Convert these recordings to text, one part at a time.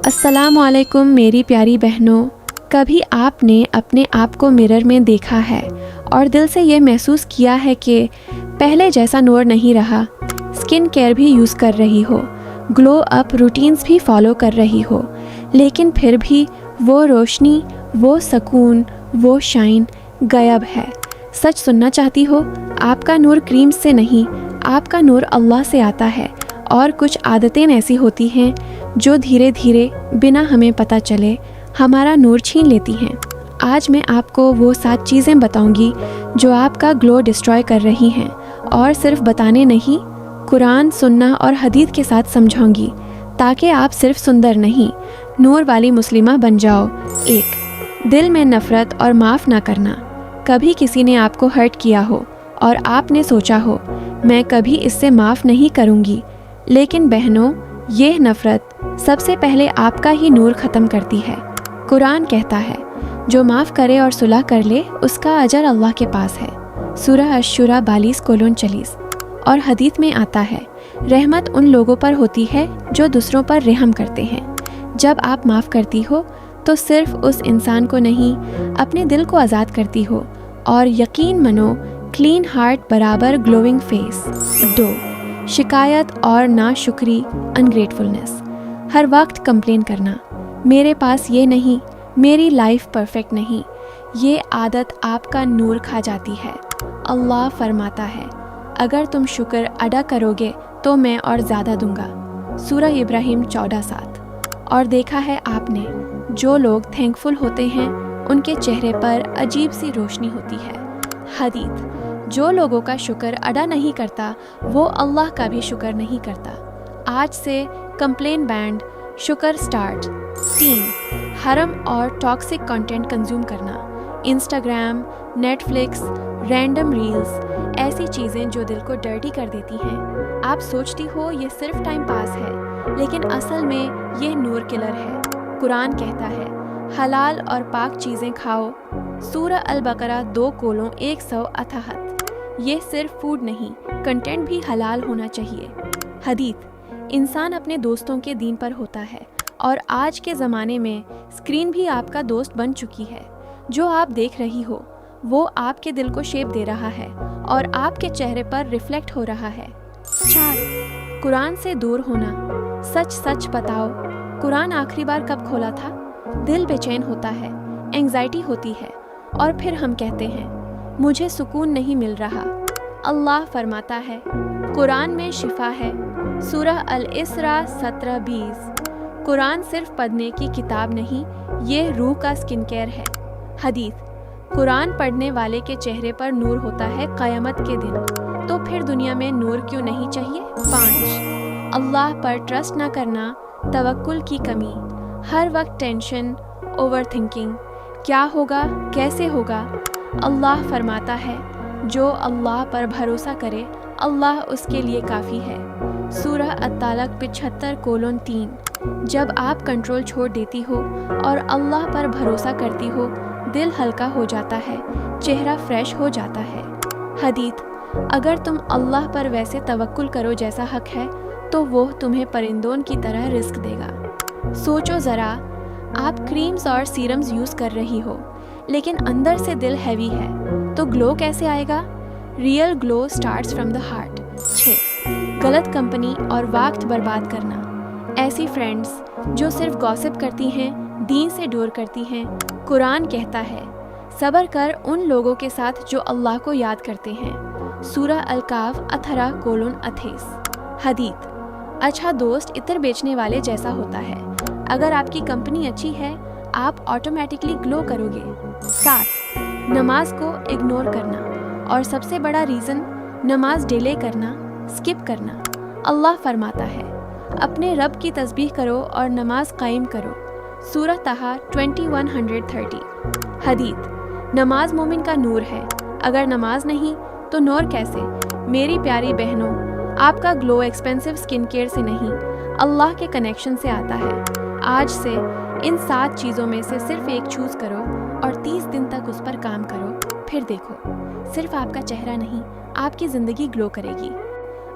السلام علیکم میری پیاری بہنوں، کبھی آپ نے اپنے آپ کو مرر میں دیکھا ہے اور دل سے یہ محسوس کیا ہے کہ پہلے جیسا نور نہیں رہا؟ سکن کیئر بھی یوز کر رہی ہو، گلو اپ روٹینز بھی فالو کر رہی ہو، لیکن پھر بھی وہ روشنی، وہ سکون، وہ شائن غائب ہے۔ سچ سننا چاہتی ہو؟ آپ کا نور کریم سے نہیں، آپ کا نور اللہ سے آتا ہے، اور کچھ عادتیں ایسی ہوتی ہیں جو دھیرے دھیرے بنا ہمیں پتہ چلے ہمارا نور چھین لیتی ہیں۔ آج میں آپ کو وہ 7 چیزیں بتاؤں گی جو آپ کا گلو ڈسٹرائے کر رہی ہیں، اور صرف بتانے نہیں، قرآن، سنہ اور حدیث کے ساتھ سمجھاؤں گی تاکہ آپ صرف سندر نہیں، نور والی مسلمہ بن جاؤ۔ 1، دل میں نفرت اور معاف نہ کرنا۔ کبھی کسی نے آپ کو ہرٹ کیا ہو اور آپ نے سوچا ہو میں کبھی اس سے معاف نہیں کروں گی، لیکن بہنوں، یہ نفرت سب سے پہلے آپ کا ہی نور ختم کرتی ہے۔ قرآن کہتا ہے جو معاف کرے اور صلح کر لے اس کا اجر اللہ کے پاس ہے، سورہ الشورى 42:40۔ اور حدیث میں آتا ہے رحمت ان لوگوں پر ہوتی ہے جو دوسروں پر رحم کرتے ہیں۔ جب آپ معاف کرتی ہو تو صرف اس انسان کو نہیں، اپنے دل کو آزاد کرتی ہو، اور یقین منو، کلین ہارٹ برابر گلوئنگ فیس۔ 2، شکایت اور ناشکری، انگریٹفلنس۔ ہر وقت کمپلین کرنا، میرے پاس یہ نہیں، میری لائف پرفیکٹ نہیں۔ یہ عادت آپ کا نور کھا جاتی ہے۔ اللہ فرماتا ہے اگر تم شکر ادا کرو گے تو میں اور زیادہ دوں گا، سورہ ابراہیم 14:7۔ اور دیکھا ہے آپ نے، جو لوگ تھینکفل ہوتے ہیں ان کے چہرے پر عجیب سی روشنی ہوتی ہے۔ حدیث، جو لوگوں کا شکر ادا نہیں کرتا وہ اللہ کا بھی شکر نہیں کرتا۔ آج سے کمپلین بینڈ، شکر سٹارٹ۔ 3، حرام اور ٹاکسک کنٹینٹ کنزیوم کرنا۔ Instagram, Netflix, random reels, ایسی چیزیں جو دل کو ڈرٹی کر دیتی ہیں۔ آپ سوچتی ہو یہ صرف ٹائم پاس ہے، لیکن اصل میں یہ نور کلر ہے۔ قرآن کہتا ہے حلال اور پاک چیزیں کھاؤ، سورہ البقرہ 2:168۔ یہ صرف فوڈ نہیں، کنٹینٹ بھی حلال ہونا چاہیے۔ حدیث، انسان اپنے دوستوں کے دین پر ہوتا ہے، اور آج کے زمانے میں اسکرین بھی آپ کا دوست بن چکی ہے۔ جو آپ دیکھ رہی ہو وہ آپ کے دل کو شیپ دے رہا ہے اور آپ کے چہرے پر ریفلیکٹ ہو رہا ہے۔ 4، قرآن سے دور ہونا۔ سچ سچ بتاؤ، قرآن آخری بار کب کھولا تھا؟ دل بے چین ہوتا ہے، اینگزائٹی ہوتی ہے، اور پھر ہم کہتے ہیں مجھے سکون نہیں مل رہا۔ اللہ فرماتا ہے قرآن میں شفا ہے، سورہ الاسراء 17:20۔ قرآن صرف پڑھنے کی کتاب نہیں، یہ روح کا سکن کیئر ہے۔ حدیث، قرآن پڑھنے والے کے چہرے پر نور ہوتا ہے قیامت کے دن، تو پھر دنیا میں نور کیوں نہیں چاہیے؟ 5، اللہ پر ٹرسٹ نہ کرنا، توکل کی کمی۔ ہر وقت ٹینشن، اوور تھنکنگ، کیا ہوگا، کیسے ہوگا؟ اللہ فرماتا ہے جو اللہ پر بھروسہ کرے اللہ اس کے لیے کافی ہے، سورہ الطلاق 75:3۔ جب آپ کنٹرول چھوڑ دیتی ہو اور اللہ پر بھروسہ کرتی ہو، دل ہلکا ہو جاتا ہے، چہرہ فریش ہو جاتا ہے۔ حدیث، اگر تم اللہ پر ویسے توکل کرو جیسا حق ہے تو وہ تمہیں پرندوں کی طرح رزق دے گا۔ سوچو ذرا، آپ کریمز اور سیرمز یوز کر رہی ہو لیکن اندر سے دل ہیوی ہے، تو گلو کیسے آئے گا؟ Real glow starts from the heart. 6، غلط کمپنی اور وقت برباد کرنا۔ ایسی فرینڈز جو صرف گاسپ کرتی ہیں، دین سے دور کرتی ہیں۔ قرآن کہتا ہے صبر کر ان لوگوں کے ساتھ جو اللہ کو یاد کرتے ہیں، سورہ الکاف 18:28۔ حدیث، اچھا دوست عطر بیچنے والے جیسا ہوتا ہے، اگر آپ کی کمپنی اچھی ہے آپ آٹومیٹکلی گلو کرو گے۔ 7، نماز کو اگنور کرنا، اور سب سے بڑا ریزن نماز ڈیلے کرنا، سکپ کرنا۔ اللہ فرماتا ہے اپنے رب کی تسبیح کرو اور نماز قائم کرو، سورہ طٰہٰ 21:30۔ حدیث، نماز مومن کا نور ہے، اگر نماز نہیں تو نور کیسے؟ میری پیاری بہنوں، آپ کا گلو ایکسپینسو سکن کیئر سے نہیں، اللہ کے کنیکشن سے آتا ہے۔ آج سے ان 7 چیزوں میں سے صرف ایک چوز کرو اور 30 دن تک اس پر کام کرو، پھر دیکھو صرف آپ کا چہرہ نہیں، آپ کی زندگی گلو کرے گی۔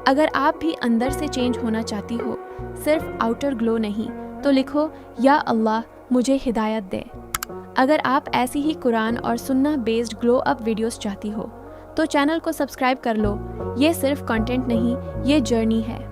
اگر آپ بھی اندر سے چینج ہونا چاہتی ہو، صرف آؤٹر گلو نہیں، تو لکھو یا اللہ مجھے ہدایت دے۔ اگر آپ ایسی ہی قرآن اور سنہ بیسڈ گلو اپ ویڈیوز چاہتی ہو تو چینل کو سبسکرائب کر لو۔ یہ صرف کنٹینٹ نہیں، یہ جرنی ہے۔